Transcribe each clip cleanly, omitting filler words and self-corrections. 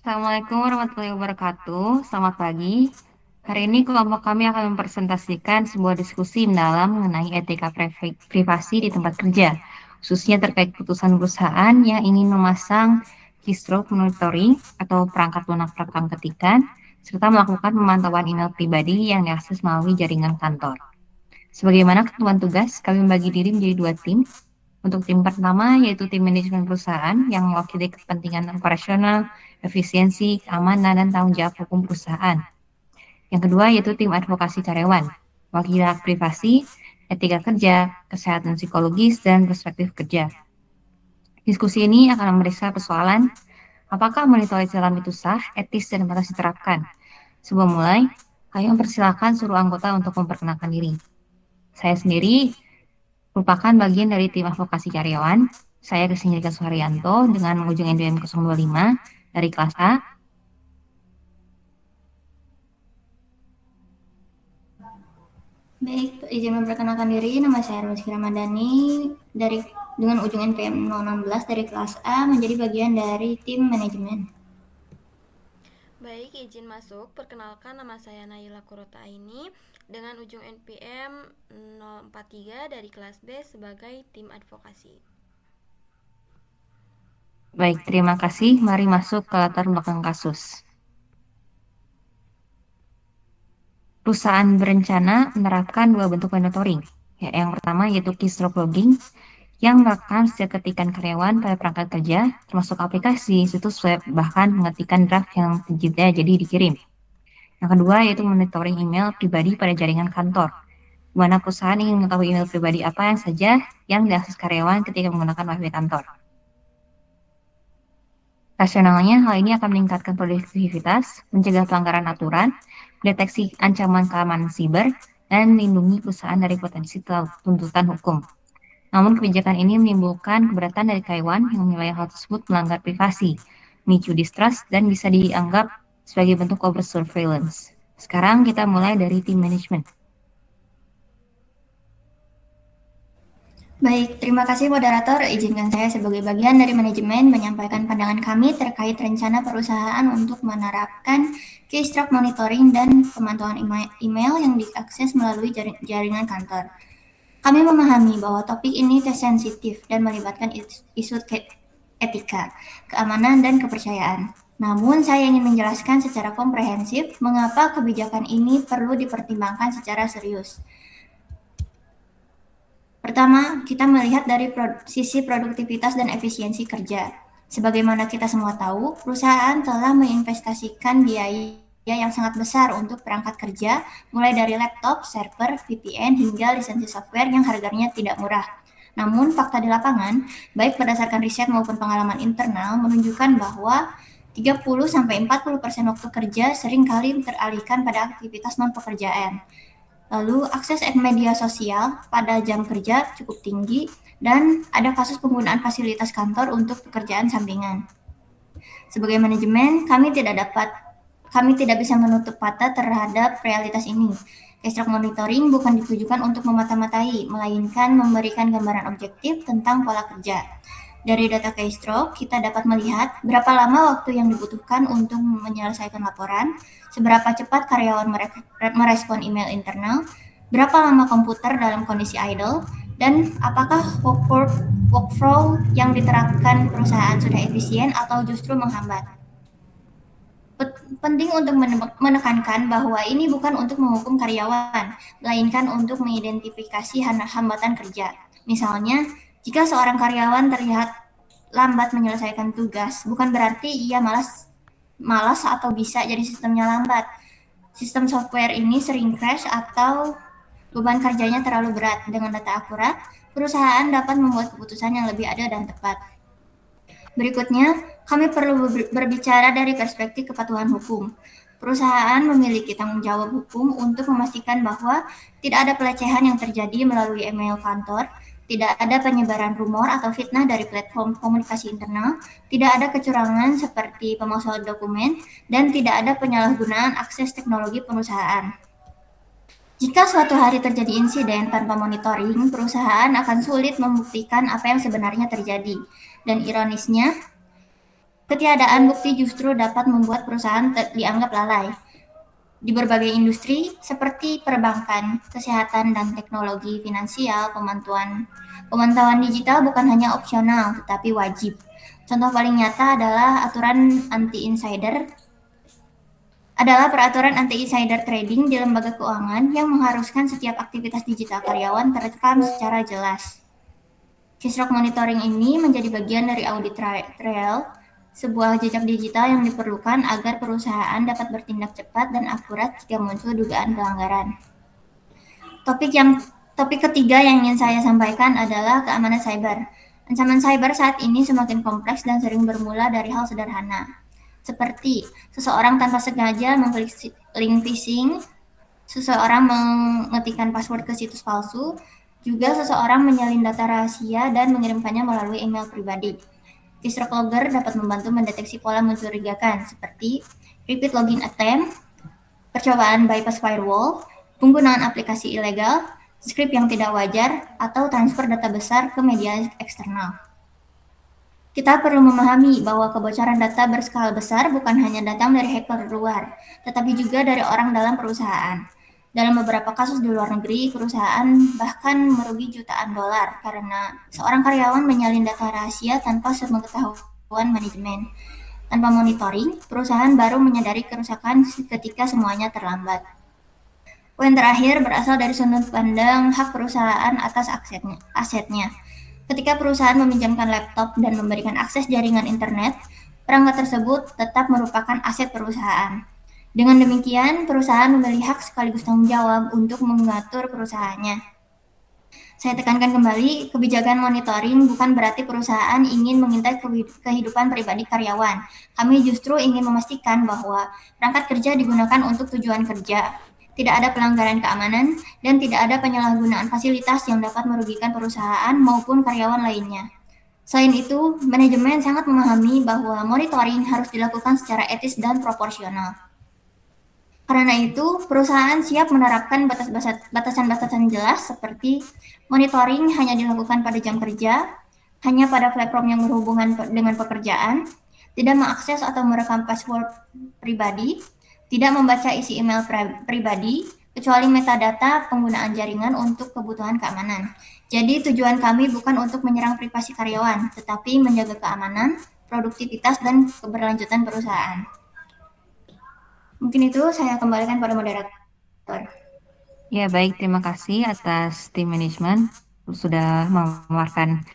Assalamualaikum warahmatullahi wabarakatuh. Selamat pagi. Hari ini kelompok kami akan mempresentasikan sebuah diskusi mendalam mengenai etika privasi di tempat kerja, khususnya terkait keputusan perusahaan yang ingin memasang keystroke monitoring atau perangkat lunak perekam ketikan, serta melakukan pemantauan email pribadi yang diakses melalui jaringan kantor. Sebagaimana ketentuan tugas, kami membagi diri menjadi dua tim. Untuk tim pertama, yaitu tim manajemen perusahaan yang mewakili kepentingan operasional, efisiensi, keamanan, dan tanggung jawab hukum perusahaan. Yang kedua, yaitu tim advokasi karyawan, mewakili hak privasi, etika kerja, kesehatan psikologis, dan perspektif kerja. Diskusi ini akan memeriksa persoalan apakah monitoring dalam itu sah, etis, dan pantas diterapkan. Sebelum mulai, kami mempersilahkan seluruh anggota untuk memperkenalkan diri. Saya sendiri merupakan bagian dari tim advokasi karyawan. Saya Krisnindika Suharyanto dengan ujung NDM 025 dari kelas A. Baik, izin memperkenalkan diri, nama saya Rizky Ramadhani dari dengan ujung NPM 016 dari kelas A menjadi bagian dari tim manajemen. Baik, izin masuk. Perkenalkan nama saya Naila Kurota Aini dengan ujung NPM 043 dari kelas B sebagai tim advokasi. Baik, terima kasih. Mari masuk ke latar belakang kasus. Perusahaan berencana menerapkan dua bentuk monitoring. Ya, yang pertama yaitu keystroke logging yang merekam setiap ketikan karyawan pada perangkat kerja, termasuk aplikasi, situs web, bahkan mengetikan draft yang tidak jadi dikirim. Yang kedua yaitu monitoring email pribadi pada jaringan kantor, di mana perusahaan ingin mengetahui email pribadi apa yang saja yang diakses karyawan ketika menggunakan WiFi kantor. Rasionalnya, hal ini akan meningkatkan produktivitas, mencegah pelanggaran aturan, deteksi ancaman keamanan siber, dan melindungi perusahaan dari potensi tuntutan hukum. Namun kebijakan ini menimbulkan keberatan dari karyawan yang menilai hal tersebut melanggar privasi, memicu distrust, dan bisa dianggap sebagai bentuk over surveillance. Sekarang kita mulai dari tim manajemen. Baik, terima kasih moderator. Izinkan saya sebagai bagian dari manajemen menyampaikan pandangan kami terkait rencana perusahaan untuk menerapkan keystroke monitoring dan pemantauan email yang diakses melalui jaringan kantor. Kami memahami bahwa topik ini sensitif dan melibatkan isu etika, keamanan, dan kepercayaan. Namun, saya ingin menjelaskan secara komprehensif mengapa kebijakan ini perlu dipertimbangkan secara serius. Pertama, kita melihat dari sisi produktivitas dan efisiensi kerja. Sebagaimana kita semua tahu, perusahaan telah menginvestasikan biaya yang sangat besar untuk perangkat kerja, mulai dari laptop, server, VPN, hingga lisensi software yang harganya tidak murah. Namun, fakta di lapangan, baik berdasarkan riset maupun pengalaman internal, menunjukkan bahwa 30-40% waktu kerja seringkali teralihkan pada aktivitas non-pekerjaan. Lalu akses media sosial pada jam kerja cukup tinggi dan ada kasus penggunaan fasilitas kantor untuk pekerjaan sampingan. Sebagai manajemen, kami tidak bisa menutup mata terhadap realitas ini. Keystroke monitoring bukan ditujukan untuk memata-matai, melainkan memberikan gambaran objektif tentang pola kerja. Dari data keystroke, kita dapat melihat berapa lama waktu yang dibutuhkan untuk menyelesaikan laporan, seberapa cepat karyawan merespon email internal, berapa lama komputer dalam kondisi idle, dan apakah workflow yang diterapkan perusahaan sudah efisien atau justru menghambat. Penting untuk menekankan bahwa ini bukan untuk menghukum karyawan, melainkan untuk mengidentifikasi hambatan kerja. Misalnya, jika seorang karyawan terlihat lambat menyelesaikan tugas, bukan berarti ia malas atau bisa jadi sistemnya lambat. Sistem software ini sering crash atau beban kerjanya terlalu berat. Dengan data akurat, perusahaan dapat membuat keputusan yang lebih adil dan tepat. Berikutnya, kami perlu berbicara dari perspektif kepatuhan hukum. Perusahaan memiliki tanggung jawab hukum untuk memastikan bahwa tidak ada pelecehan yang terjadi melalui email kantor, tidak ada penyebaran rumor atau fitnah dari platform komunikasi internal, tidak ada kecurangan seperti pemalsuan dokumen, dan tidak ada penyalahgunaan akses teknologi perusahaan. Jika suatu hari terjadi insiden tanpa monitoring, perusahaan akan sulit membuktikan apa yang sebenarnya terjadi. Dan ironisnya, Ketiadaan bukti justru dapat membuat perusahaan dianggap lalai. Di berbagai industri seperti perbankan, kesehatan, dan teknologi finansial, pemantauan digital bukan hanya opsional tetapi wajib. Contoh paling nyata adalah peraturan anti-insider trading di lembaga keuangan yang mengharuskan setiap aktivitas digital karyawan terekam secara jelas. Kisrok monitoring ini menjadi bagian dari audit trail, sebuah jejak digital yang diperlukan agar perusahaan dapat bertindak cepat dan akurat jika muncul dugaan pelanggaran. Topik ketiga yang ingin saya sampaikan adalah keamanan cyber. Ancaman cyber saat ini semakin kompleks dan sering bermula dari hal sederhana, seperti seseorang tanpa sengaja mengklik link phishing, seseorang mengetikkan password ke situs palsu, juga seseorang menyalin data rahasia dan mengirimkannya melalui email pribadi. Keystroke Logger dapat membantu mendeteksi pola mencurigakan seperti repeat login attempt, percobaan bypass firewall, penggunaan aplikasi ilegal, script yang tidak wajar, atau transfer data besar ke media eksternal. Kita perlu memahami bahwa kebocoran data berskala besar bukan hanya datang dari hacker luar, tetapi juga dari orang dalam perusahaan. Dalam beberapa kasus di luar negeri, perusahaan bahkan merugi jutaan dolar karena seorang karyawan menyalin data rahasia tanpa sepengetahuan manajemen. Tanpa monitoring, perusahaan baru menyadari kerusakan ketika semuanya terlambat. Poin terakhir berasal dari sudut pandang hak perusahaan atas asetnya. Ketika perusahaan meminjamkan laptop dan memberikan akses jaringan internet, perangkat tersebut tetap merupakan aset perusahaan. Dengan demikian, perusahaan memiliki hak sekaligus tanggung jawab untuk mengatur perusahaannya. Saya tekankan kembali, kebijakan monitoring bukan berarti perusahaan ingin mengintai kehidupan pribadi karyawan. Kami justru ingin memastikan bahwa perangkat kerja digunakan untuk tujuan kerja, tidak ada pelanggaran keamanan, dan tidak ada penyalahgunaan fasilitas yang dapat merugikan perusahaan maupun karyawan lainnya. Selain itu, manajemen sangat memahami bahwa monitoring harus dilakukan secara etis dan proporsional. Karena itu, perusahaan siap menerapkan batasan-batasan jelas seperti monitoring hanya dilakukan pada jam kerja, hanya pada platform yang berhubungan dengan pekerjaan, tidak mengakses atau merekam password pribadi, tidak membaca isi email pribadi, kecuali metadata penggunaan jaringan untuk kebutuhan keamanan. Jadi tujuan kami bukan untuk menyerang privasi karyawan, tetapi menjaga keamanan, produktivitas, dan keberlanjutan perusahaan. Mungkin itu saya kembalikan pada moderator. Ya, baik. Terima kasih atas tim manajemen sudah memaparkan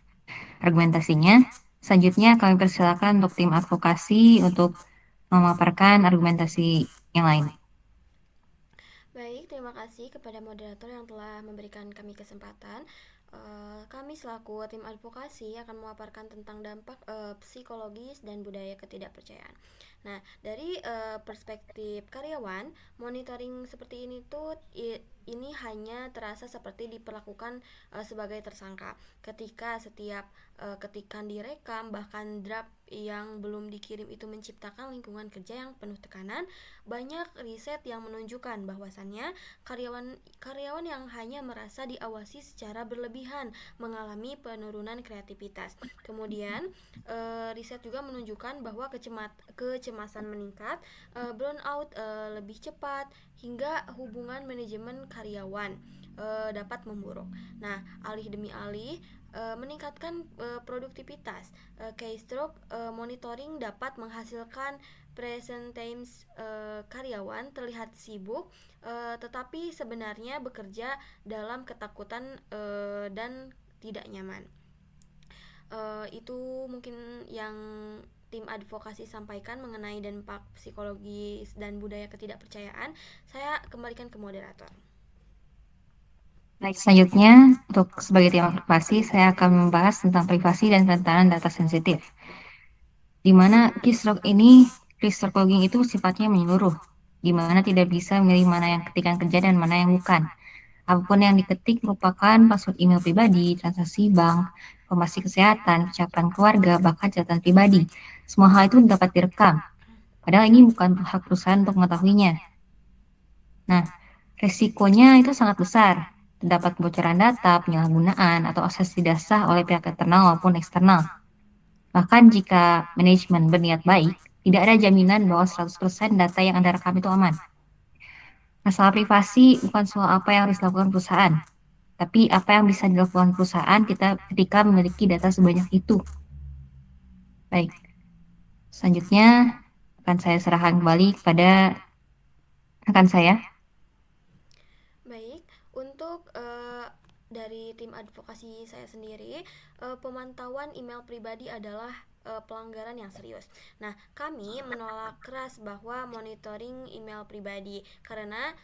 argumentasinya. Selanjutnya kami persilakan untuk tim advokasi untuk memaparkan argumentasi yang lain. Baik, terima kasih kepada moderator yang telah memberikan kami kesempatan. Kami selaku tim advokasi akan memaparkan tentang dampak psikologis dan budaya ketidakpercayaan. Nah, dari perspektif karyawan, monitoring seperti ini tuh ini hanya terasa seperti diperlakukan sebagai tersangka. Ketika setiap ketikan direkam, bahkan draft yang belum dikirim itu menciptakan lingkungan kerja yang penuh tekanan. Banyak riset yang menunjukkan bahwasannya karyawan yang hanya merasa diawasi secara berlebihan mengalami penurunan kreativitas. Kemudian riset juga menunjukkan bahwa kecemasan meningkat, burnout lebih cepat, hingga hubungan manajemen karyawan dapat memburuk. Nah, alih demi alih meningkatkan produktivitas, keystroke monitoring dapat menghasilkan present times karyawan terlihat sibuk, tetapi sebenarnya bekerja dalam ketakutan dan tidak nyaman. Itu mungkin yang tim advokasi sampaikan mengenai dampak psikologis dan budaya ketidakpercayaan. Saya kembalikan ke moderator. Baik, selanjutnya untuk sebagai tim advokasi saya akan membahas tentang privasi dan kerentanan data sensitif. Di mana keystroke logging itu sifatnya menyeluruh, di mana tidak bisa memilih mana yang ketikan kerja dan mana yang bukan. Apapun yang diketik merupakan password email pribadi, transaksi bank, informasi kesehatan, ucapan keluarga, bahkan catatan pribadi. Semua hal itu dapat direkam. Padahal ini bukan hak perusahaan untuk mengetahuinya. Nah, resikonya itu sangat besar. Terdapat kebocoran data, penyalahgunaan, atau akses tidak sah oleh pihak internal maupun eksternal. Bahkan jika manajemen berniat baik, tidak ada jaminan bahwa 100% data yang Anda rekam itu aman. Masalah privasi bukan soal apa yang harus dilakukan perusahaan, tapi apa yang bisa dilakukan perusahaan kita ketika memiliki data sebanyak itu. Baik, selanjutnya akan saya serahkan kembali kepada rekan saya. Baik, untuk dari tim advokasi saya sendiri, pemantauan email pribadi adalah pelanggaran yang serius. Nah, kami menolak keras bahwa monitoring email pribadi karena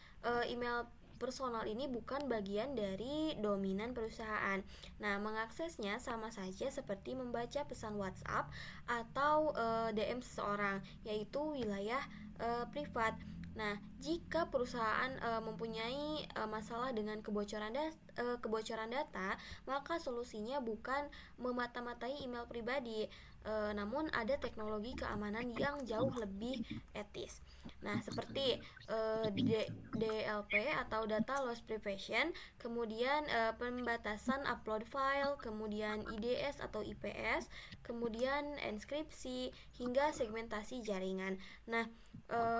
email personal ini bukan bagian dari dominan perusahaan. Nah, mengaksesnya sama saja seperti membaca pesan WhatsApp atau DM seseorang, yaitu wilayah privat. Nah, jika perusahaan mempunyai masalah dengan kebocoran data, maka solusinya bukan memata-matai email pribadi, namun ada teknologi keamanan yang jauh lebih etis. Nah, seperti DLP atau Data Loss Prevention, kemudian pembatasan upload file, kemudian IDS atau IPS, kemudian enkripsi hingga segmentasi jaringan. Nah,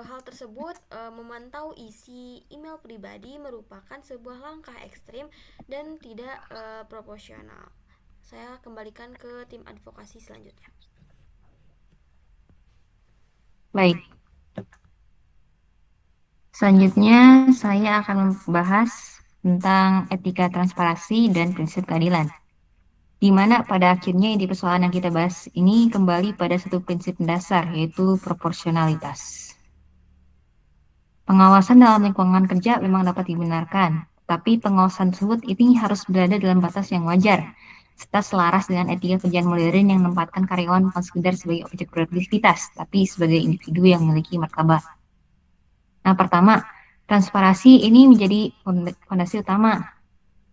hal tersebut memantau isi email pribadi merupakan sebuah langkah ekstrim dan tidak proporsional. Saya kembalikan ke tim advokasi selanjutnya. Baik, selanjutnya saya akan membahas tentang etika transparansi dan prinsip keadilan. Di mana pada akhirnya inti persoalan yang kita bahas ini kembali pada satu prinsip dasar, yaitu proporsionalitas. Pengawasan dalam lingkungan kerja memang dapat dibenarkan, tapi pengawasan tersebut ini harus berada dalam batas yang wajar, serta selaras dengan etika kerjaan modern yang menempatkan karyawan bukan sekedar sebagai objek produktivitas, tapi sebagai individu yang memiliki martabat. Nah, pertama, transparansi ini menjadi fondasi utama.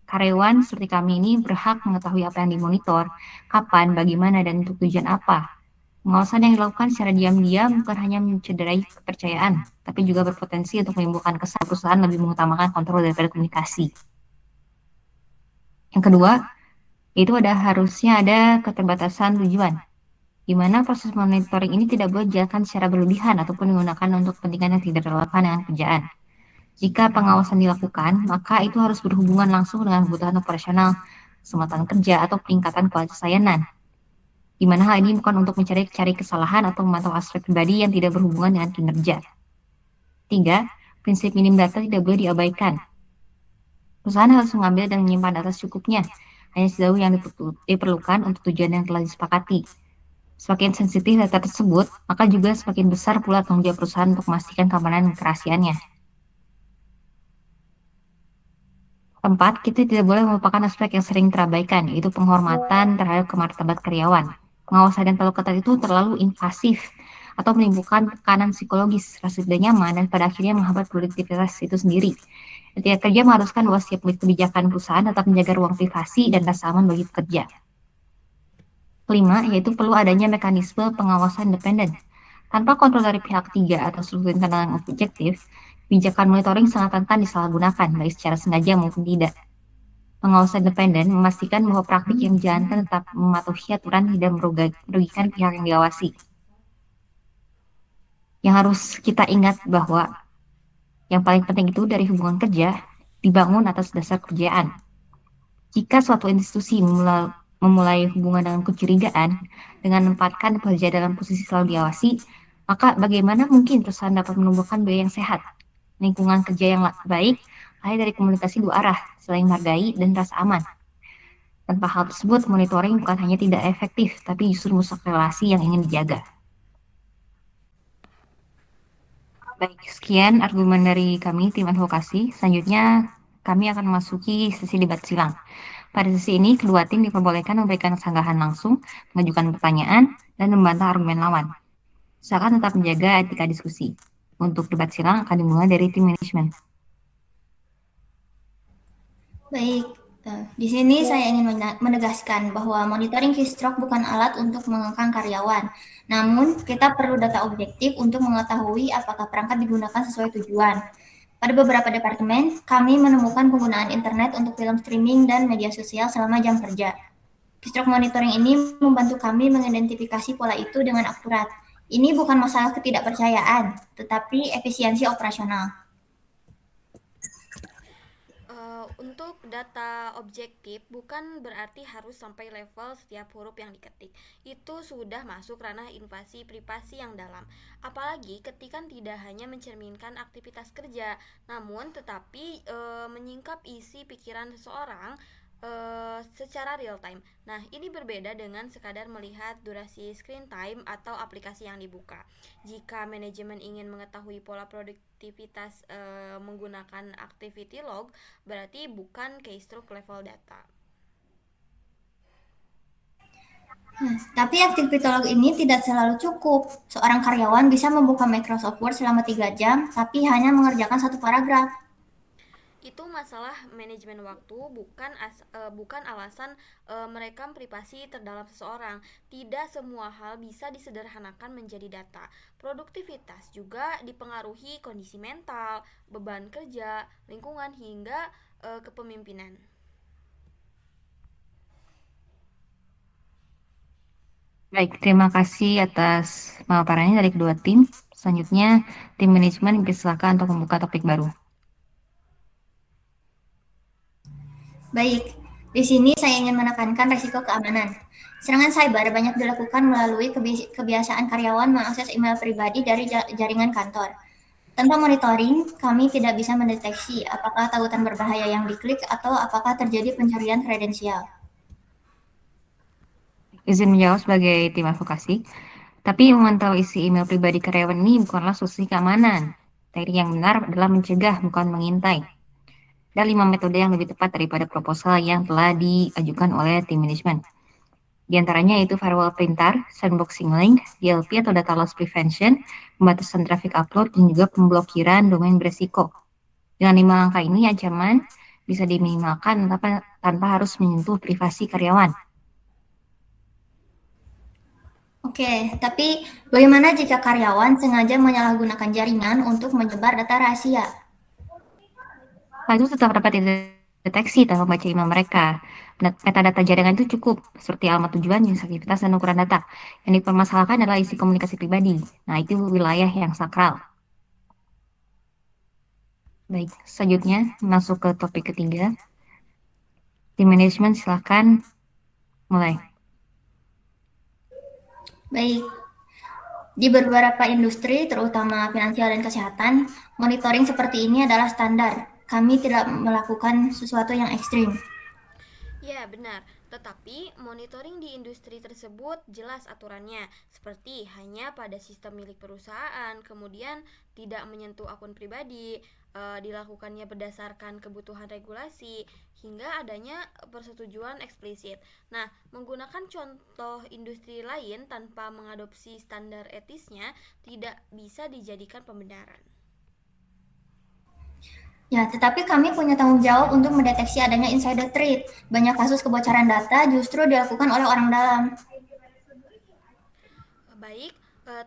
Karyawan seperti kami ini berhak mengetahui apa yang dimonitor, kapan, bagaimana, dan untuk tujuan apa. Pengawasan yang dilakukan secara diam-diam bukan hanya mencederai kepercayaan, tapi juga berpotensi untuk menimbulkan kesan perusahaan lebih mengutamakan kontrol daripada komunikasi. Yang kedua, itu harusnya ada keterbatasan tujuan, di mana proses monitoring ini tidak boleh dijalankan secara berlebihan ataupun digunakan untuk kepentingan yang tidak relevan dengan kerjaan. Jika pengawasan dilakukan, maka itu harus berhubungan langsung dengan kebutuhan operasional, keselamatan kerja, atau peningkatan kualitas layanan. Di mana hal ini bukan untuk mencari kesalahan atau memantau aspek pribadi yang tidak berhubungan dengan kinerja. 3. Prinsip minim data tidak boleh diabaikan. Perusahaan harus mengambil dan menyimpan data secukupnya, hanya sejauh yang diperlukan untuk tujuan yang telah disepakati. Semakin sensitif data tersebut, maka juga semakin besar pula tanggung jawab perusahaan untuk memastikan keamanan dan kerahasiaannya. 4. Kita tidak boleh melupakan aspek yang sering terabaikan, yaitu penghormatan terhadap kemartabat karyawan. Pengawasan yang terlalu ketat itu terlalu invasif atau menimbulkan tekanan psikologis, rasa tidak nyaman, dan pada akhirnya menghambat produktivitas itu sendiri. Etika kerja mengharuskan bahwa setiap kebijakan perusahaan tetap menjaga ruang privasi dan rasa aman bagi pekerja. 5. Yaitu perlu adanya mekanisme pengawasan independen. Tanpa kontrol dari pihak ketiga atau seluruh internal yang objektif, kebijakan monitoring sangat rentan disalahgunakan, baik secara sengaja maupun tidak. Pengawasan independen memastikan bahwa praktik yang dijalankan tetap mematuhi aturan tidak merugikan pihak yang diawasi. Yang harus kita ingat bahwa yang paling penting itu dari hubungan kerja dibangun atas dasar kepercayaan. Jika suatu institusi memulai hubungan dengan kecurigaan dengan menempatkan pekerja dalam posisi selalu diawasi, maka bagaimana mungkin perusahaan dapat menumbuhkan biaya yang sehat? Lingkungan kerja yang baik lahir dari komunikasi dua arah, saling menghargai dan rasa aman. Tanpa hal tersebut, monitoring bukan hanya tidak efektif, tapi justru merusak relasi yang ingin dijaga. Baik, sekian argumen dari kami, tim advokasi. Selanjutnya, kami akan memasuki sesi debat silang. Pada sesi ini, kedua tim diperbolehkan memberikan sanggahan langsung, mengajukan pertanyaan, dan membantah argumen lawan. Usahakan tetap menjaga etika diskusi. Untuk debat silang akan dimulai dari tim manajemen. Baik, di sini saya ingin menegaskan bahwa monitoring keystroke bukan alat untuk mengekang karyawan. Namun, kita perlu data objektif untuk mengetahui apakah perangkat digunakan sesuai tujuan. Pada beberapa departemen, kami menemukan penggunaan internet untuk film streaming dan media sosial selama jam kerja. Keystroke monitoring ini membantu kami mengidentifikasi pola itu dengan akurat. Ini bukan masalah ketidakpercayaan, tetapi efisiensi operasional. Untuk data objektif bukan berarti harus sampai level setiap huruf yang diketik. Itu sudah masuk ranah invasi privasi yang dalam. Apalagi ketika tidak hanya mencerminkan aktivitas kerja, namun tetapi menyingkap isi pikiran seseorang secara real time. Nah, ini berbeda dengan sekadar melihat durasi screen time atau aplikasi yang dibuka. Jika manajemen ingin mengetahui pola produktivitas menggunakan activity log, berarti bukan keystroke level data. Tapi activity log ini tidak selalu cukup. Seorang karyawan bisa membuka Microsoft Word selama 3 jam, tapi hanya mengerjakan satu paragraf. Itu masalah manajemen waktu, bukan alasan merekam privasi terdalam seseorang. Tidak semua hal bisa disederhanakan menjadi data. Produktivitas juga dipengaruhi kondisi mental, beban kerja, lingkungan hingga kepemimpinan. Baik, terima kasih atas pemaparannya dari kedua tim. Selanjutnya, tim manajemen dipersilakan untuk membuka topik baru. Baik, di sini saya ingin menekankan risiko keamanan. Serangan cyber banyak dilakukan melalui kebiasaan karyawan mengakses email pribadi dari jaringan kantor. Tanpa monitoring, kami tidak bisa mendeteksi apakah tautan berbahaya yang diklik atau apakah terjadi pencurian kredensial. Izin menjawab sebagai tim advokasi. Tapi memantau isi email pribadi karyawan ini bukanlah solusi keamanan. Teknik yang benar adalah mencegah, bukan mengintai. Ada 5 metode yang lebih tepat daripada proposal yang telah diajukan oleh tim manajemen. Di antaranya yaitu firewall pintar, sandboxing link, DLP atau data loss prevention, pembatasan traffic upload, dan juga pemblokiran domain beresiko. Dengan 5 langkah ini, ancaman bisa diminimalkan tanpa harus menyentuh privasi karyawan. Oke, tapi bagaimana jika karyawan sengaja menyalahgunakan jaringan untuk menyebar data rahasia? Hal itu tetap dapat dideteksi tanpa membaca email mereka. Metadata jaringan itu cukup, seperti alamat tujuan, jenis aktivitas, dan ukuran data. Yang dipermasalahkan adalah isi komunikasi pribadi. Nah, itu wilayah yang sakral. Baik, selanjutnya masuk ke topik ketiga. Tim manajemen silakan mulai. Baik, di beberapa industri, terutama finansial dan kesehatan, monitoring seperti ini adalah standar. Kami tidak melakukan sesuatu yang ekstrim. Ya, benar. Tetapi monitoring di industri tersebut jelas aturannya, seperti hanya pada sistem milik perusahaan, kemudian tidak menyentuh akun pribadi, dilakukannya berdasarkan kebutuhan regulasi, hingga adanya persetujuan eksplisit. Nah, menggunakan contoh industri lain tanpa mengadopsi standar etisnya tidak bisa dijadikan pembenaran. Ya, tetapi kami punya tanggung jawab untuk mendeteksi adanya insider threat. Banyak kasus kebocoran data justru dilakukan oleh orang dalam. Baik,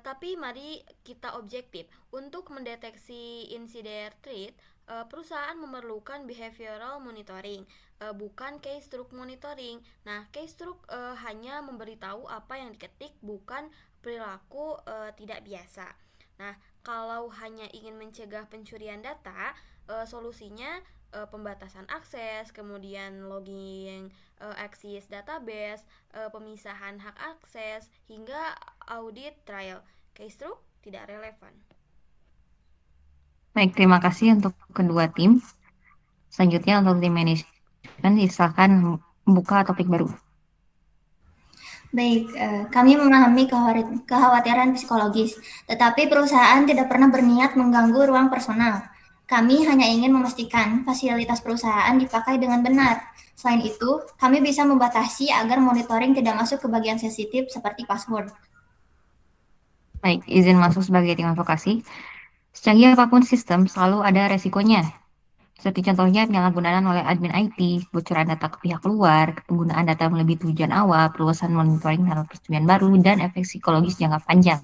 tapi mari kita objektif. Untuk mendeteksi insider threat, perusahaan memerlukan behavioral monitoring, bukan keystroke monitoring. Nah, keystroke hanya memberitahu apa yang diketik, bukan perilaku tidak biasa. Nah, kalau hanya ingin mencegah pencurian data, solusinya pembatasan akses, kemudian logging access database, pemisahan hak akses, hingga audit trial. Keystroke tidak relevan. Baik, terima kasih untuk kedua tim. Selanjutnya untuk tim manajemen silakan membuka topik baru. Baik, kami memahami kekhawatiran psikologis, tetapi perusahaan tidak pernah berniat mengganggu ruang personal. Kami hanya ingin memastikan fasilitas perusahaan dipakai dengan benar. Selain itu, kami bisa membatasi agar monitoring tidak masuk ke bagian sensitif seperti password. Baik, izin masuk sebagai tim advokasi. Secanggih apapun sistem, selalu ada resikonya. Seperti contohnya penyalahgunaan oleh admin IT, bocoran data ke pihak luar, penggunaan data melebihi tujuan awal, perluasan monitoring tanpa persetujuan baru, dan efek psikologis jangka panjang.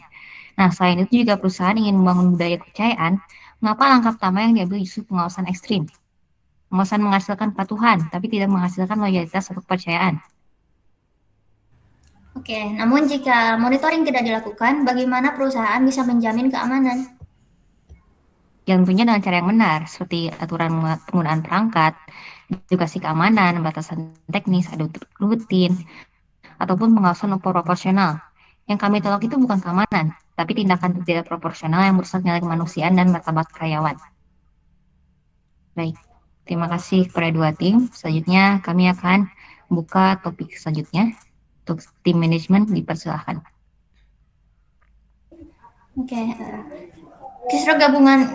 Nah, selain itu juga perusahaan ingin membangun budaya kepercayaan, mengapa langkah pertama yang diambil justru pengawasan ekstrim? Pengawasan menghasilkan kepatuhan, tapi tidak menghasilkan loyalitas atau kepercayaan. Oke, namun jika monitoring tidak dilakukan, bagaimana perusahaan bisa menjamin keamanan? Yang tentunya dengan cara yang benar, seperti aturan penggunaan perangkat, edukasi keamanan, batasan teknis, audit rutin, ataupun pengawasan proporsional. Yang kami tolak itu bukan keamanan, tapi tindakan tidak proporsional yang merusak nilai kemanusiaan dan martabat karyawan. Baik, terima kasih kepada dua tim. Selanjutnya kami akan buka topik selanjutnya. Untuk tim manajemen dipersilahkan. Oke, Kisru gabungan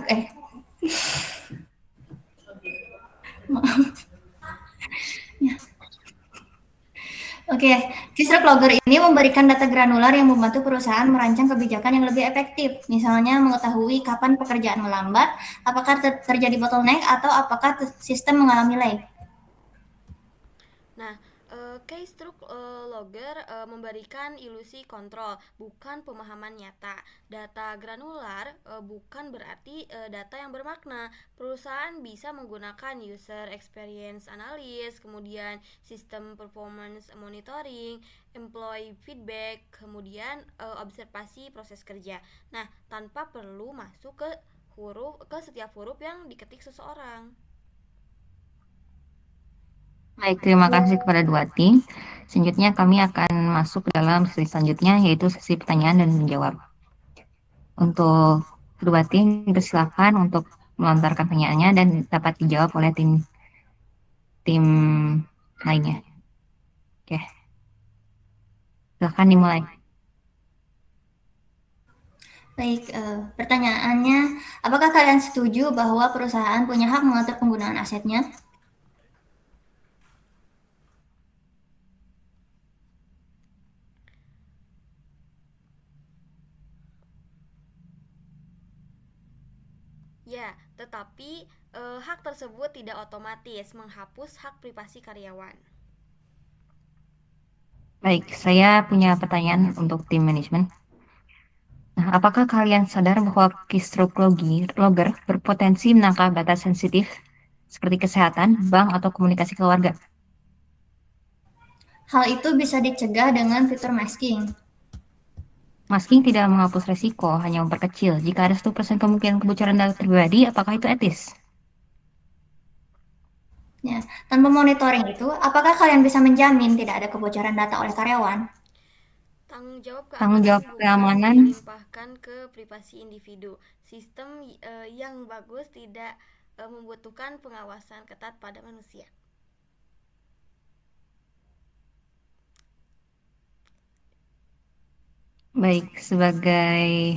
Oke, Kisru Logger ini memberikan data granular yang membantu perusahaan merancang kebijakan yang lebih efektif. Misalnya mengetahui kapan pekerjaan melambat, apakah terjadi bottleneck, atau apakah sistem mengalami lag. Nah, keystroke logger memberikan ilusi kontrol, bukan pemahaman nyata. Data granular bukan berarti data yang bermakna. Perusahaan bisa menggunakan user experience analysis, kemudian sistem performance monitoring, employee feedback, kemudian observasi proses kerja. Nah, tanpa perlu masuk ke setiap huruf yang diketik seseorang. Baik, terima kasih kepada dua tim. Selanjutnya kami akan masuk ke dalam sesi selanjutnya, yaitu sesi pertanyaan dan menjawab. Untuk kedua tim, dipersilakan untuk melontarkan pertanyaannya dan dapat dijawab oleh tim lainnya. Oke, silakan dimulai. Baik, pertanyaannya, apakah kalian setuju bahwa perusahaan punya hak mengatur penggunaan asetnya? Ya, tetapi hak tersebut tidak otomatis menghapus hak privasi karyawan. Baik, saya punya pertanyaan untuk tim manajemen. Nah, apakah kalian sadar bahwa keystroke logger berpotensi menangkap data sensitif seperti kesehatan, bank, atau komunikasi keluarga? Hal itu bisa dicegah dengan fitur masking. Masking tidak menghapus resiko, hanya memperkecil. Jika ada 1% kemungkinan kebocoran data pribadi, apakah itu etis? Ya, tanpa monitoring itu, apakah kalian bisa menjamin tidak ada kebocoran data oleh karyawan? Tanggung jawab Tanggung keamanan jawab bukan keamanan. dilimpahkan ke privasi individu. Sistem yang bagus tidak membutuhkan pengawasan ketat pada manusia. Baik, sebagai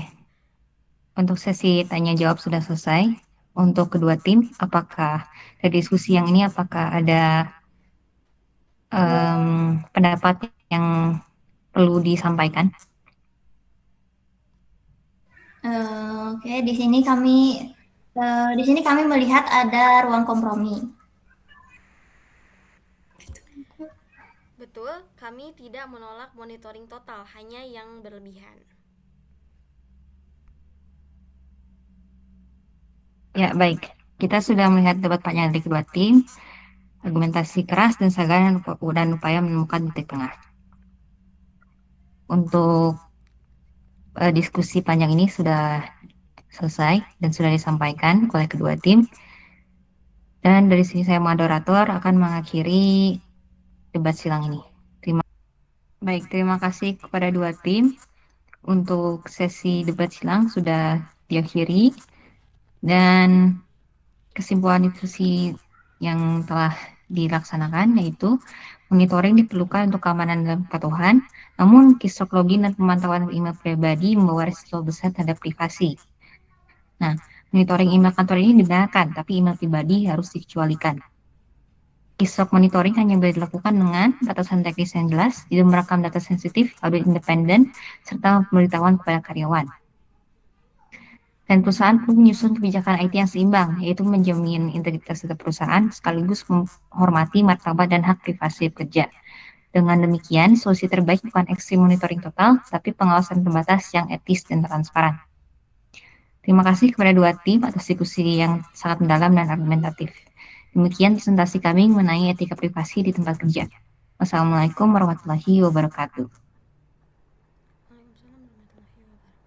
untuk sesi tanya jawab sudah selesai. Untuk kedua tim, apakah dari diskusi yang ini apakah ada pendapat yang perlu disampaikan? Oke, di sini kami melihat ada ruang kompromi. Betul, kami tidak menolak monitoring total, hanya yang berlebihan. Ya, baik. Kita sudah melihat debat panjang dari kedua tim, argumentasi keras dan sagaran dan upaya menemukan titik tengah. Untuk diskusi panjang ini sudah selesai dan sudah disampaikan oleh kedua tim. Dan dari sini saya moderator akan mengakhiri debat silang ini. Terima kasih kepada dua tim. Untuk sesi debat silang sudah diakhiri dan kesimpulan diskusi yang telah dilaksanakan yaitu monitoring diperlukan untuk keamanan dan kepatuhan, namun keystroke login dan pemantauan email pribadi membawa risiko besar terhadap privasi. Nah, monitoring email kantor ini dibenarkan, tapi email pribadi harus dikecualikan. Keystroke monitoring hanya boleh dilakukan dengan batasan teknis yang jelas, tidak merekam data sensitif, audit independen, serta pemberitahuan kepada karyawan. Dan perusahaan perlu menyusun kebijakan IT yang seimbang, yaitu menjamin integritas data perusahaan sekaligus menghormati martabat dan hak privasi pekerja. Dengan demikian, solusi terbaik bukan ekstrim monitoring total, tapi pengawasan terbatas yang etis dan transparan. Terima kasih kepada dua tim atas diskusi yang sangat mendalam dan argumentatif. Demikian presentasi kami mengenai etika privasi di tempat kerja. Wassalamualaikum warahmatullahi wabarakatuh. Waalaikumsalam warahmatullahi wabarakatuh.